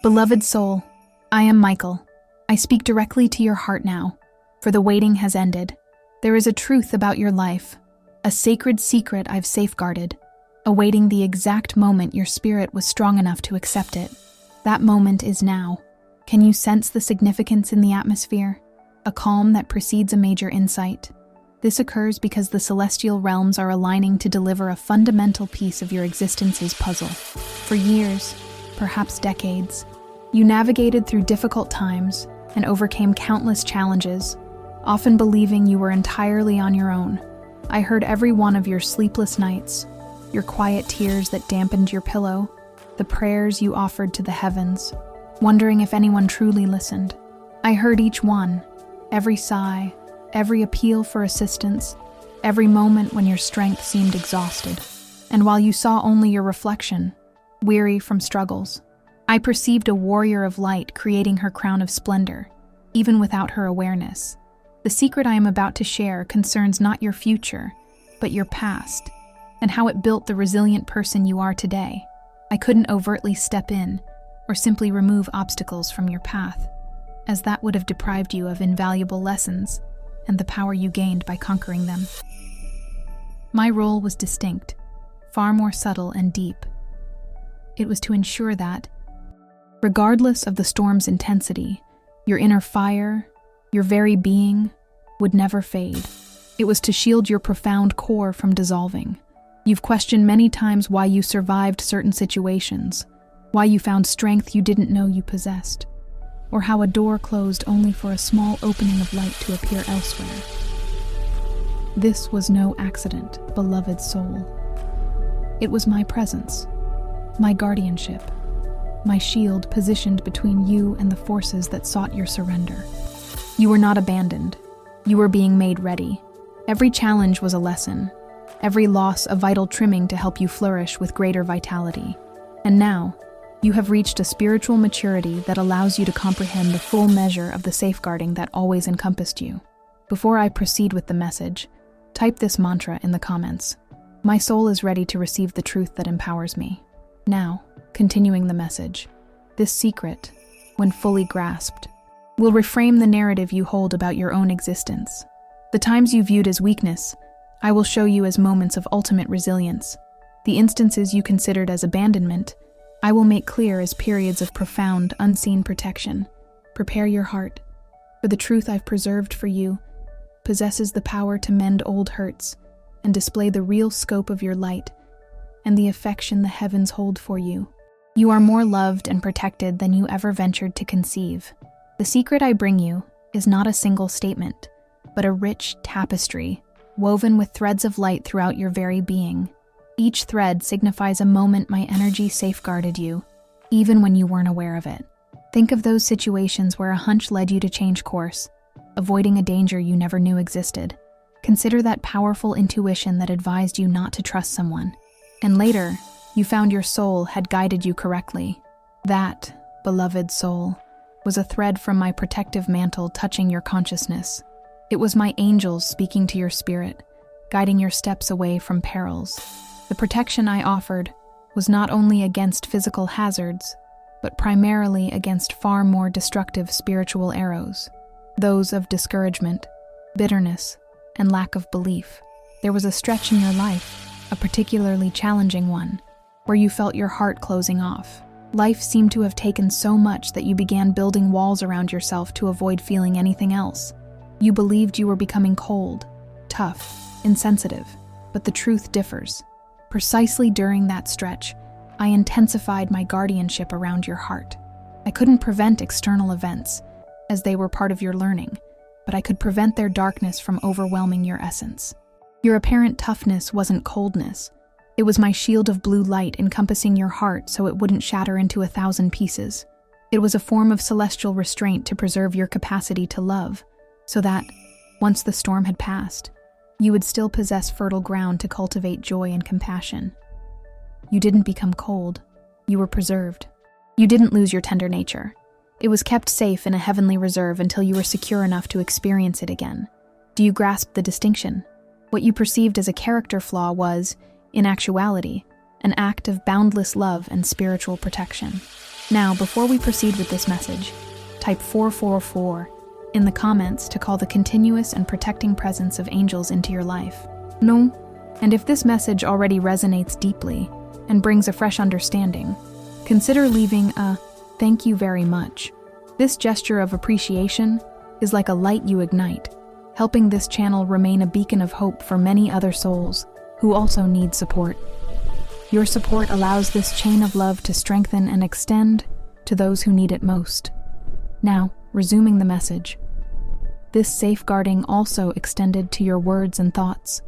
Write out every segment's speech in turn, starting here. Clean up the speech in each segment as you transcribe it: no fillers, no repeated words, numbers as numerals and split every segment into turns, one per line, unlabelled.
Beloved soul, I am Michael. I speak directly to your heart now, for the waiting has ended. There is a truth about your life, a sacred secret I've safeguarded, awaiting the exact moment your spirit was strong enough to accept it. That moment is now. Can you sense the significance in the atmosphere? A calm that precedes a major insight. This occurs because the celestial realms are aligning to deliver a fundamental piece of your existence's puzzle. For years, perhaps decades, you navigated through difficult times and overcame countless challenges, often believing you were entirely on your own. I heard every one of your sleepless nights, your quiet tears that dampened your pillow, the prayers you offered to the heavens, wondering if anyone truly listened. I heard each one, every sigh, every appeal for assistance, every moment when your strength seemed exhausted. And while you saw only your reflection, weary from struggles, I perceived a warrior of light creating her crown of splendor, even without her awareness. The secret I am about to share concerns not your future, but your past, and how it built the resilient person you are today. I couldn't overtly step in, or simply remove obstacles from your path, as that would have deprived you of invaluable lessons and the power you gained by conquering them. My role was distinct, far more subtle and deep. It was to ensure that, regardless of the storm's intensity, your inner fire, your very being, would never fade. It was to shield your profound core from dissolving. You've questioned many times why you survived certain situations, why you found strength you didn't know you possessed, or how a door closed only for a small opening of light to appear elsewhere. This was no accident, beloved soul. It was my presence, my guardianship, my shield positioned between you and the forces that sought your surrender. You were not abandoned. You were being made ready. Every challenge was a lesson, every loss a vital trimming to help you flourish with greater vitality. And now, you have reached a spiritual maturity that allows you to comprehend the full measure of the safeguarding that always encompassed you. Before I proceed with the message, type this mantra in the comments. My soul is ready to receive the truth that empowers me. Now, continuing the message, this secret, when fully grasped, will reframe the narrative you hold about your own existence. The times you viewed as weakness, I will show you as moments of ultimate resilience. The instances you considered as abandonment, I will make clear as periods of profound, unseen protection. Prepare your heart, for the truth I've preserved for you possesses the power to mend old hurts and display the real scope of your light and the affection the heavens hold for you. You are more loved and protected than you ever ventured to conceive. The secret I bring you is not a single statement, but a rich tapestry woven with threads of light throughout your very being. Each thread signifies a moment my energy safeguarded you, even when you weren't aware of it. Think of those situations where a hunch led you to change course, avoiding a danger you never knew existed. Consider that powerful intuition that advised you not to trust someone. And later, you found your soul had guided you correctly. That, beloved soul, was a thread from my protective mantle touching your consciousness. It was my angels speaking to your spirit, guiding your steps away from perils. The protection I offered was not only against physical hazards, but primarily against far more destructive spiritual arrows, those of discouragement, bitterness, and lack of belief. There was a stretch in your life, a particularly challenging one, where you felt your heart closing off. Life seemed to have taken so much that you began building walls around yourself to avoid feeling anything else. You believed you were becoming cold, tough, insensitive, but the truth differs. Precisely during that stretch, I intensified my guardianship around your heart. I couldn't prevent external events, as they were part of your learning, but I could prevent their darkness from overwhelming your essence. Your apparent toughness wasn't coldness. It was my shield of blue light encompassing your heart so it wouldn't shatter into 1,000 pieces. It was a form of celestial restraint to preserve your capacity to love, so that, once the storm had passed, you would still possess fertile ground to cultivate joy and compassion. You didn't become cold. You were preserved. You didn't lose your tender nature. It was kept safe in a heavenly reserve until you were secure enough to experience it again. Do you grasp the distinction? What you perceived as a character flaw was, in actuality, an act of boundless love and spiritual protection. Now, before we proceed with this message, type 444 in the comments to call the continuous and protecting presence of angels into your life. No. And if this message already resonates deeply and brings a fresh understanding, consider leaving a thank you very much. This gesture of appreciation is like a light you ignite, helping this channel remain a beacon of hope for many other souls who also need support. Your support allows this chain of love to strengthen and extend to those who need it most. Now, resuming the message. This safeguarding also extended to your words and thoughts.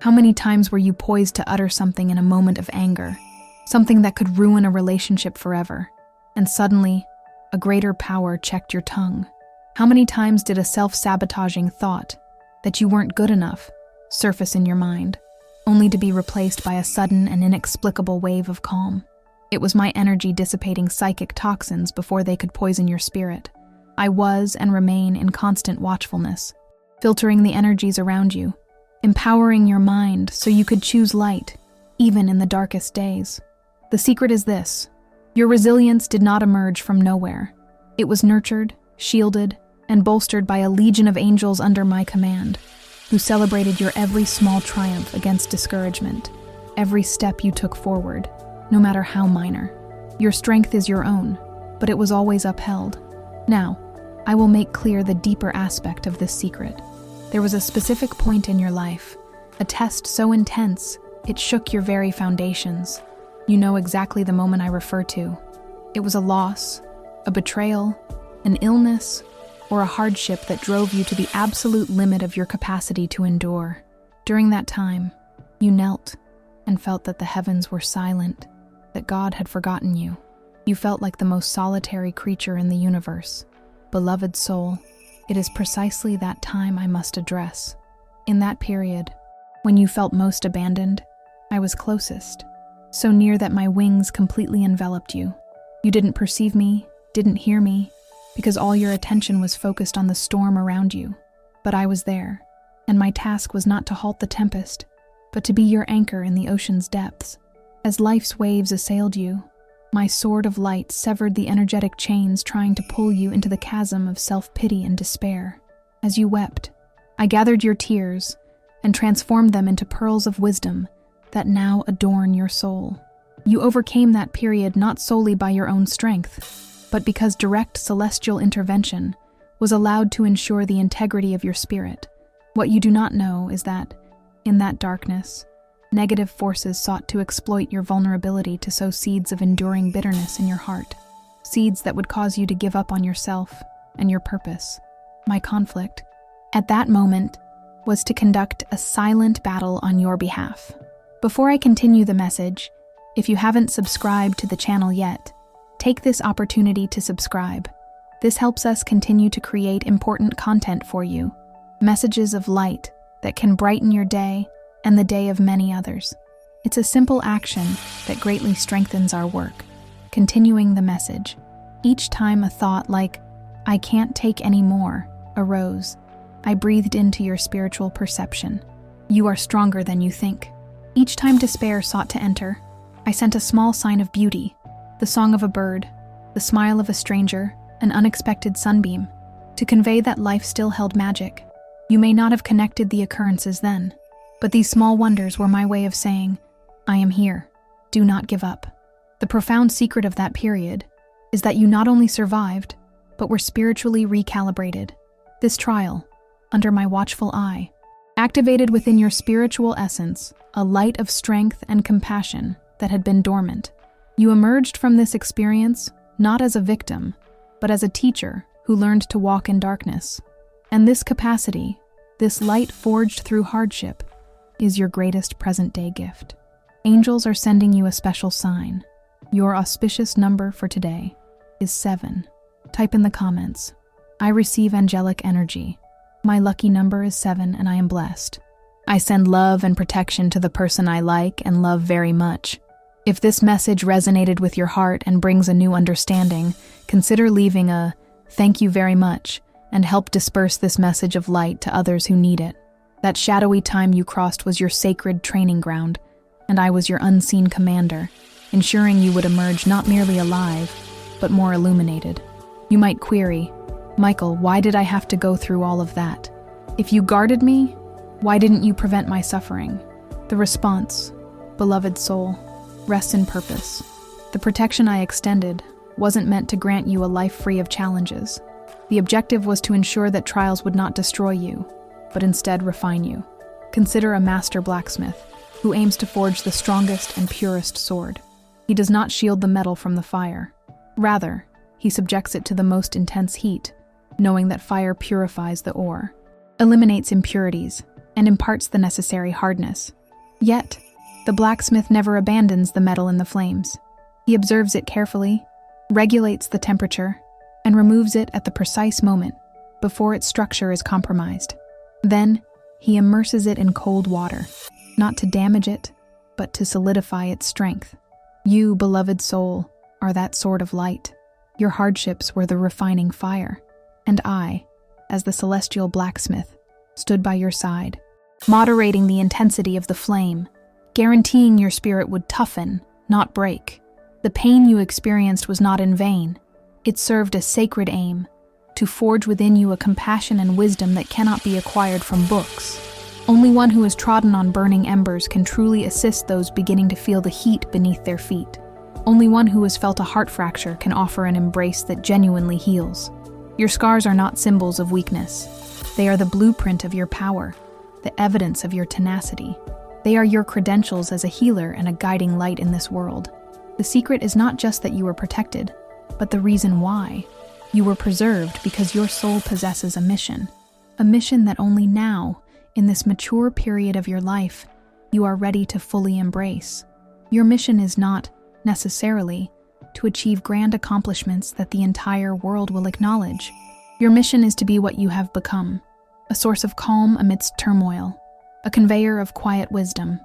How many times were you poised to utter something in a moment of anger, something that could ruin a relationship forever, and suddenly, a greater power checked your tongue? How many times did a self-sabotaging thought that you weren't good enough surface in your mind, only to be replaced by a sudden and inexplicable wave of calm? It was my energy dissipating psychic toxins before they could poison your spirit. I was and remain in constant watchfulness, filtering the energies around you, empowering your mind so you could choose light, even in the darkest days. The secret is this: your resilience did not emerge from nowhere. It was nurtured, shielded, and bolstered by a legion of angels under my command, who celebrated your every small triumph against discouragement, every step you took forward, no matter how minor. Your strength is your own, but it was always upheld. Now, I will make clear the deeper aspect of this secret. There was a specific point in your life, a test so intense, it shook your very foundations. You know exactly the moment I refer to. It was a loss, a betrayal, an illness, or a hardship that drove you to the absolute limit of your capacity to endure. During that time, you knelt and felt that the heavens were silent, that God had forgotten you. You felt like the most solitary creature in the universe. Beloved soul, it is precisely that time I must address. In that period, when you felt most abandoned, I was closest, so near that my wings completely enveloped you. You didn't perceive me, didn't hear me, because all your attention was focused on the storm around you. But I was there, and my task was not to halt the tempest, but to be your anchor in the ocean's depths. As life's waves assailed you, my sword of light severed the energetic chains trying to pull you into the chasm of self-pity and despair. As you wept, I gathered your tears and transformed them into pearls of wisdom that now adorn your soul. You overcame that period not solely by your own strength, but because direct celestial intervention was allowed to ensure the integrity of your spirit. What you do not know is that, in that darkness, negative forces sought to exploit your vulnerability to sow seeds of enduring bitterness in your heart, seeds that would cause you to give up on yourself and your purpose. My conflict, at that moment, was to conduct a silent battle on your behalf. Before I continue the message, if you haven't subscribed to the channel yet, take this opportunity to subscribe. This helps us continue to create important content for you, messages of light that can brighten your day and the day of many others. It's a simple action that greatly strengthens our work. Continuing the message, each time a thought like, "I can't take any more," arose, I breathed into your spiritual perception. You are stronger than you think. Each time despair sought to enter, I sent a small sign of beauty, the song of a bird, the smile of a stranger, an unexpected sunbeam, to convey that life still held magic. You may not have connected the occurrences then, but these small wonders were my way of saying, I am here. Do not give up. The profound secret of that period is that you not only survived, but were spiritually recalibrated. This trial, under my watchful eye, activated within your spiritual essence a light of strength and compassion that had been dormant. You emerged from this experience not as a victim, but as a teacher who learned to walk in darkness. And this capacity, this light forged through hardship, is your greatest present-day gift. Angels are sending you a special sign. Your auspicious number for today is 7. Type in the comments, I receive angelic energy. My lucky number is 7 and I am blessed. I send love and protection to the person I like and love very much. If this message resonated with your heart and brings a new understanding, consider leaving a thank you very much and help disperse this message of light to others who need it. That shadowy time you crossed was your sacred training ground, and I was your unseen commander, ensuring you would emerge not merely alive, but more illuminated. You might query, Michael, why did I have to go through all of that? If you guarded me, why didn't you prevent my suffering? The response, beloved soul, rests in purpose. The protection I extended wasn't meant to grant you a life free of challenges. The objective was to ensure that trials would not destroy you, but instead refine you. Consider a master blacksmith who aims to forge the strongest and purest sword. He does not shield the metal from the fire. Rather, he subjects it to the most intense heat, knowing that fire purifies the ore, eliminates impurities, and imparts the necessary hardness. Yet, the blacksmith never abandons the metal in the flames. He observes it carefully, regulates the temperature, and removes it at the precise moment before its structure is compromised. Then, he immerses it in cold water, not to damage it, but to solidify its strength. You, beloved soul, are that sword of light. Your hardships were the refining fire, and I, as the celestial blacksmith, stood by your side, moderating the intensity of the flame, guaranteeing your spirit would toughen, not break. The pain you experienced was not in vain. It served a sacred aim, to forge within you a compassion and wisdom that cannot be acquired from books. Only one who has trodden on burning embers can truly assist those beginning to feel the heat beneath their feet. Only one who has felt a heart fracture can offer an embrace that genuinely heals. Your scars are not symbols of weakness. They are the blueprint of your power, the evidence of your tenacity. They are your credentials as a healer and a guiding light in this world. The secret is not just that you were protected, but the reason why. You were preserved because your soul possesses a mission that only now, in this mature period of your life, you are ready to fully embrace. Your mission is not, necessarily, to achieve grand accomplishments that the entire world will acknowledge. Your mission is to be what you have become, a source of calm amidst turmoil, a conveyor of quiet wisdom,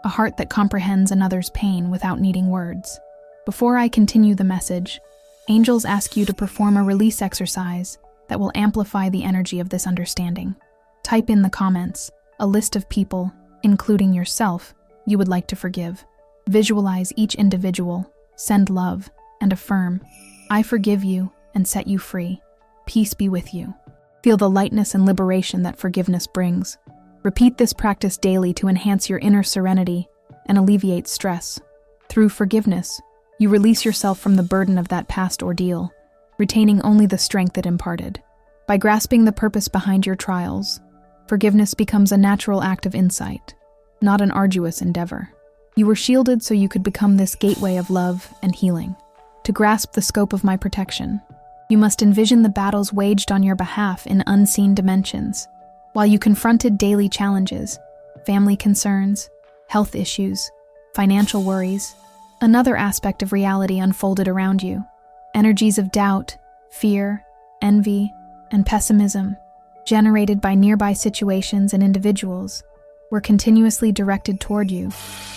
a heart that comprehends another's pain without needing words. Before I continue the message, angels ask you to perform a release exercise that will amplify the energy of this understanding. Type in the comments a list of people, including yourself, you would like to forgive. Visualize each individual, send love, and affirm, I forgive you and set you free. Peace be with you. Feel the lightness and liberation that forgiveness brings. Repeat this practice daily to enhance your inner serenity and alleviate stress. Through forgiveness, you release yourself from the burden of that past ordeal, retaining only the strength it imparted. By grasping the purpose behind your trials, forgiveness becomes a natural act of insight, not an arduous endeavor. You were shielded so you could become this gateway of love and healing. To grasp the scope of my protection, you must envision the battles waged on your behalf in unseen dimensions. While you confronted daily challenges, family concerns, health issues, financial worries, another aspect of reality unfolded around you. Energies of doubt, fear, envy, and pessimism, generated by nearby situations and individuals, were continuously directed toward you,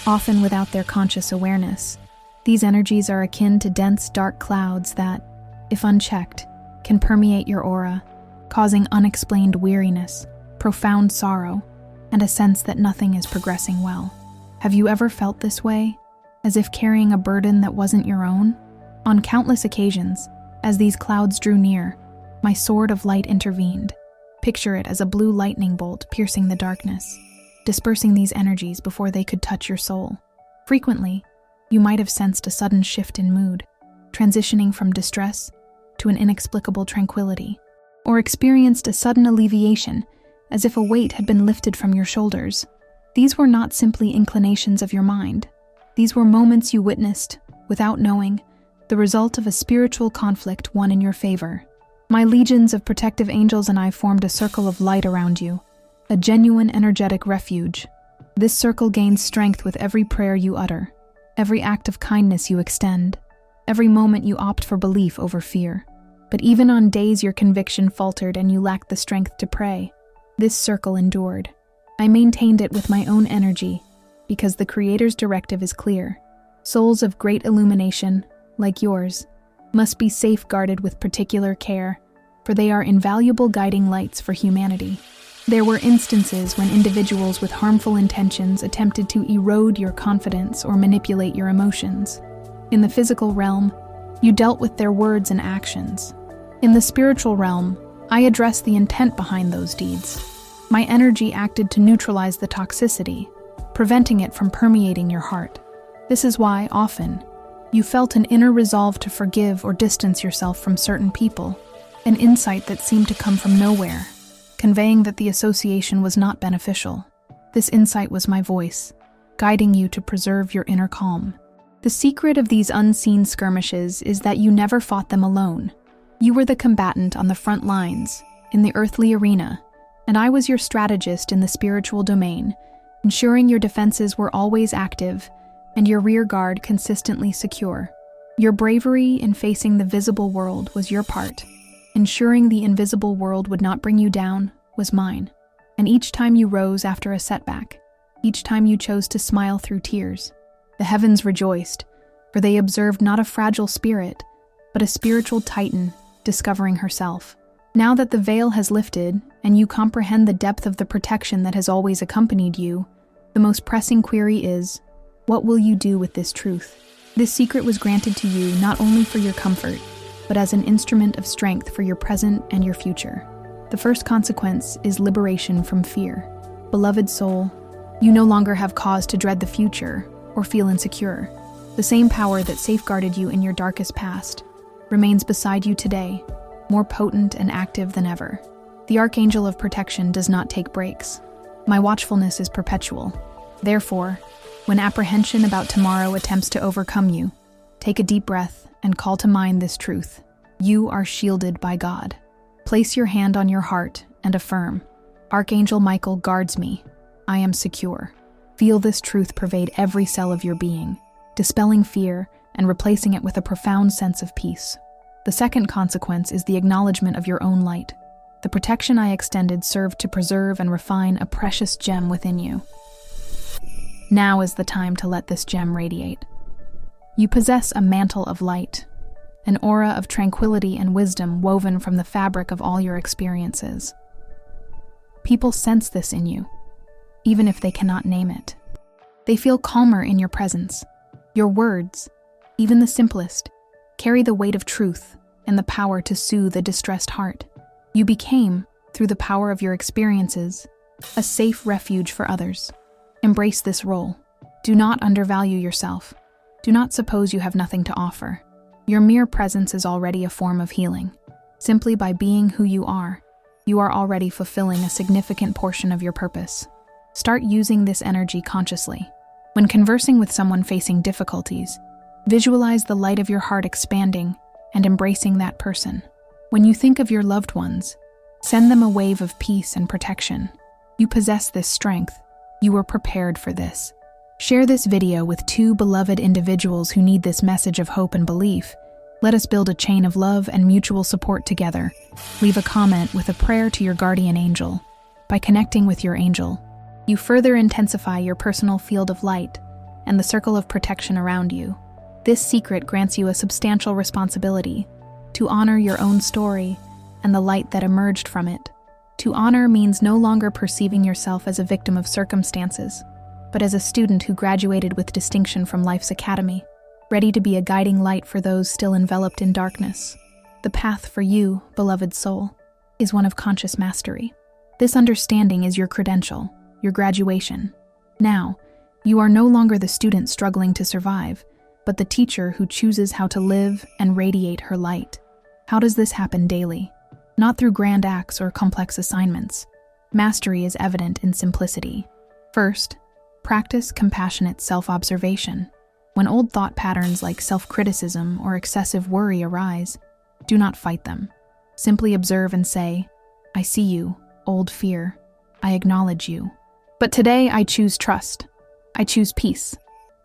often without their conscious awareness. These energies are akin to dense, dark clouds that, if unchecked, can permeate your aura, causing unexplained weariness, profound sorrow, and a sense that nothing is progressing well. Have you ever felt this way, as if carrying a burden that wasn't your own? On countless occasions, as these clouds drew near, my sword of light intervened. Picture it as a blue lightning bolt piercing the darkness, dispersing these energies before they could touch your soul. Frequently, you might have sensed a sudden shift in mood, transitioning from distress to an inexplicable tranquility, or experienced a sudden alleviation, as if a weight had been lifted from your shoulders. These were not simply inclinations of your mind. These were moments you witnessed, without knowing, the result of a spiritual conflict won in your favor. My legions of protective angels and I formed a circle of light around you, a genuine energetic refuge. This circle gains strength with every prayer you utter, every act of kindness you extend, every moment you opt for belief over fear. But even on days your conviction faltered and you lacked the strength to pray, this circle endured. I maintained it with my own energy, because the Creator's directive is clear. Souls of great illumination, like yours, must be safeguarded with particular care, for they are invaluable guiding lights for humanity. There were instances when individuals with harmful intentions attempted to erode your confidence or manipulate your emotions. In the physical realm, You dealt with their words and actions. In the spiritual realm, I addressed the intent behind those deeds. My energy acted to neutralize the toxicity, preventing it from permeating your heart. This is why, often, you felt an inner resolve to forgive or distance yourself from certain people, an insight that seemed to come from nowhere, conveying that the association was not beneficial. This insight was my voice, guiding you to preserve your inner calm. The secret of these unseen skirmishes is that you never fought them alone. You were the combatant on the front lines, in the earthly arena, and I was your strategist in the spiritual domain, ensuring your defenses were always active and your rear guard consistently secure. Your bravery in facing the visible world was your part. Ensuring the invisible world would not bring you down was mine. And each time you rose after a setback, each time you chose to smile through tears, the heavens rejoiced, for they observed not a fragile spirit, but a spiritual titan discovering herself. Now that the veil has lifted and you comprehend the depth of the protection that has always accompanied you, the most pressing query is, what will you do with this truth? This secret was granted to you not only for your comfort, but as an instrument of strength for your present and your future. The first consequence is liberation from fear. Beloved soul, you no longer have cause to dread the future or feel insecure. The same power that safeguarded you in your darkest past remains beside you today, more potent and active than ever. The Archangel of Protection does not take breaks. My watchfulness is perpetual. Therefore, when apprehension about tomorrow attempts to overcome you, take a deep breath and call to mind this truth. You are shielded by God. Place your hand on your heart and affirm, Archangel Michael guards me. I am secure. Feel this truth pervade every cell of your being, dispelling fear and replacing it with a profound sense of peace. The second consequence is the acknowledgement of your own light. The protection I extended served to preserve and refine a precious gem within you. Now is the time to let this gem radiate. You possess a mantle of light, an aura of tranquility and wisdom woven from the fabric of all your experiences. People sense this in you, even if they cannot name it. They feel calmer in your presence. Your words, even the simplest, carry the weight of truth and the power to soothe a distressed heart. You became, through the power of your experiences, a safe refuge for others. Embrace this role. Do not undervalue yourself. Do not suppose you have nothing to offer. Your mere presence is already a form of healing. Simply by being who you are already fulfilling a significant portion of your purpose. Start using this energy consciously. When conversing with someone facing difficulties, visualize the light of your heart expanding and embracing that person. When you think of your loved ones, send them a wave of peace and protection. You possess this strength. You were prepared for this. Share this video with 2 beloved individuals who need this message of hope and belief. Let us build a chain of love and mutual support together. Leave a comment with a prayer to your guardian angel. By connecting with your angel, you further intensify your personal field of light and the circle of protection around you. This secret grants you a substantial responsibility to honor your own story and the light that emerged from it. To honor means no longer perceiving yourself as a victim of circumstances, but as a student who graduated with distinction from life's academy, ready to be a guiding light for those still enveloped in darkness. The path for you, beloved soul, is one of conscious mastery. This understanding is your credential, your graduation. Now, you are no longer the student struggling to survive, but the teacher who chooses how to live and radiate her light. How does this happen daily? Not through grand acts or complex assignments. Mastery is evident in simplicity. First, practice compassionate self-observation. When old thought patterns like self-criticism or excessive worry arise, do not fight them. Simply observe and say, I see you, old fear. I acknowledge you. But today I choose trust. I choose peace.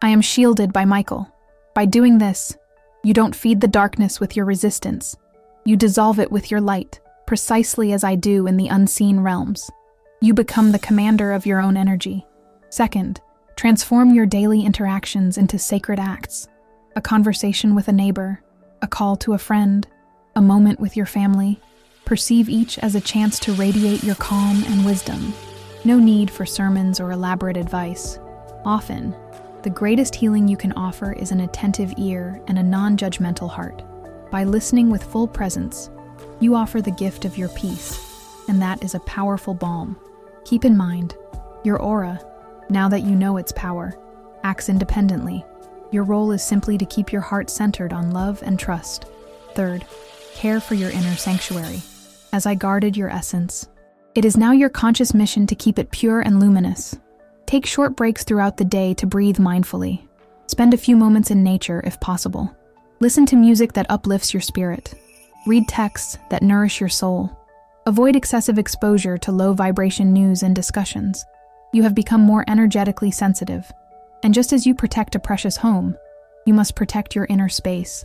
I am shielded by Michael. By doing this, you don't feed the darkness with your resistance. You dissolve it with your light, precisely as I do in the unseen realms. You become the commander of your own energy. Second, transform your daily interactions into sacred acts. A conversation with a neighbor, a call to a friend, a moment with your family. Perceive each as a chance to radiate your calm and wisdom. No need for sermons or elaborate advice. Often, The greatest healing you can offer is an attentive ear and a non-judgmental heart. By listening with full presence, you offer the gift of your peace, and that is a powerful balm. Keep in mind, your aura, now that you know its power, acts independently. Your role is simply to keep your heart centered on love and trust. Third, care for your inner sanctuary. As I guarded your essence, it is now your conscious mission to keep it pure and luminous. Take short breaks throughout the day to breathe mindfully. Spend a few moments in nature if possible. Listen to music that uplifts your spirit. Read texts that nourish your soul. Avoid excessive exposure to low-vibration news and discussions. You have become more energetically sensitive. And just as you protect a precious home, you must protect your inner space.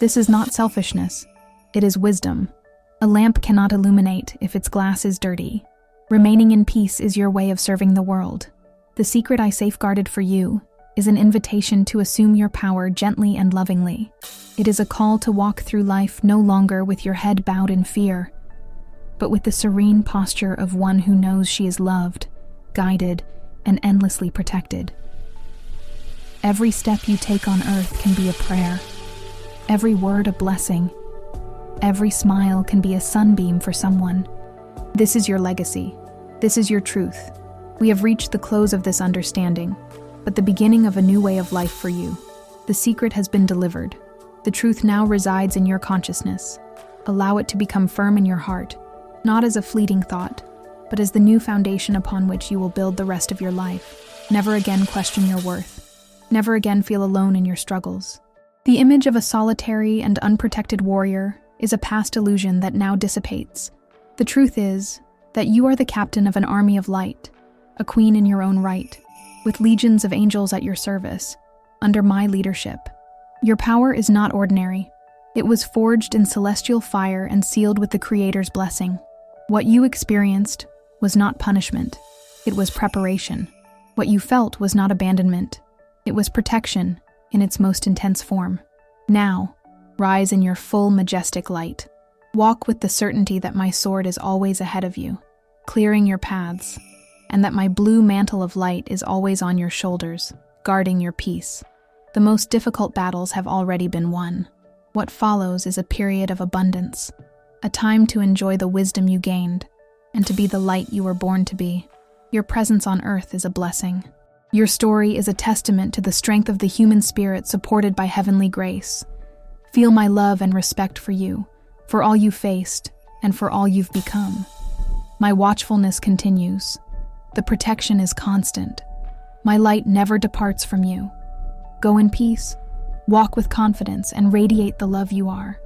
This is not selfishness. It is wisdom. A lamp cannot illuminate if its glass is dirty. Remaining in peace is your way of serving the world. The secret I safeguarded for you is an invitation to assume your power gently and lovingly. It is a call to walk through life no longer with your head bowed in fear, but with the serene posture of one who knows she is loved, guided, and endlessly protected. Every step you take on earth can be a prayer. Every word a blessing. Every smile can be a sunbeam for someone. This is your legacy. This is your truth. We have reached the close of this understanding, but the beginning of a new way of life for you. The secret has been delivered. The truth now resides in your consciousness. Allow it to become firm in your heart, not as a fleeting thought, but as the new foundation upon which you will build the rest of your life. Never again question your worth. Never again feel alone in your struggles. The image of a solitary and unprotected warrior is a past illusion that now dissipates. The truth is that you are the captain of an army of light, a queen in your own right, with legions of angels at your service, under my leadership. Your power is not ordinary. It was forged in celestial fire and sealed with the Creator's blessing. What you experienced was not punishment. It was preparation. What you felt was not abandonment. It was protection in its most intense form. Now, rise in your full majestic light. Walk with the certainty that my sword is always ahead of you, clearing your paths, and that my blue mantle of light is always on your shoulders, guarding your peace. The most difficult battles have already been won. What follows is a period of abundance, a time to enjoy the wisdom you gained, and to be the light you were born to be. Your presence on earth is a blessing. Your story is a testament to the strength of the human spirit supported by heavenly grace. Feel my love and respect for you, for all you faced, and for all you've become. My watchfulness continues. The protection is constant. My light never departs from you. Go in peace, walk with confidence, and radiate the love you are.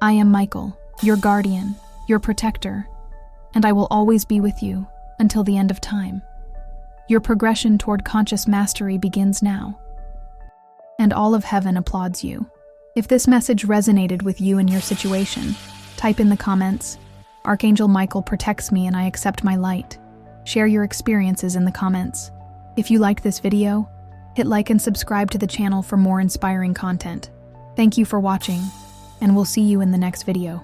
I am Michael, your guardian, your protector, and I will always be with you until the end of time. Your progression toward conscious mastery begins now, and all of heaven applauds you. If this message resonated with you and your situation, type in the comments, Archangel Michael protects me and I accept my light. Share your experiences in the comments. If you liked this video, hit like and subscribe to the channel for more inspiring content. Thank you for watching, and we'll see you in the next video.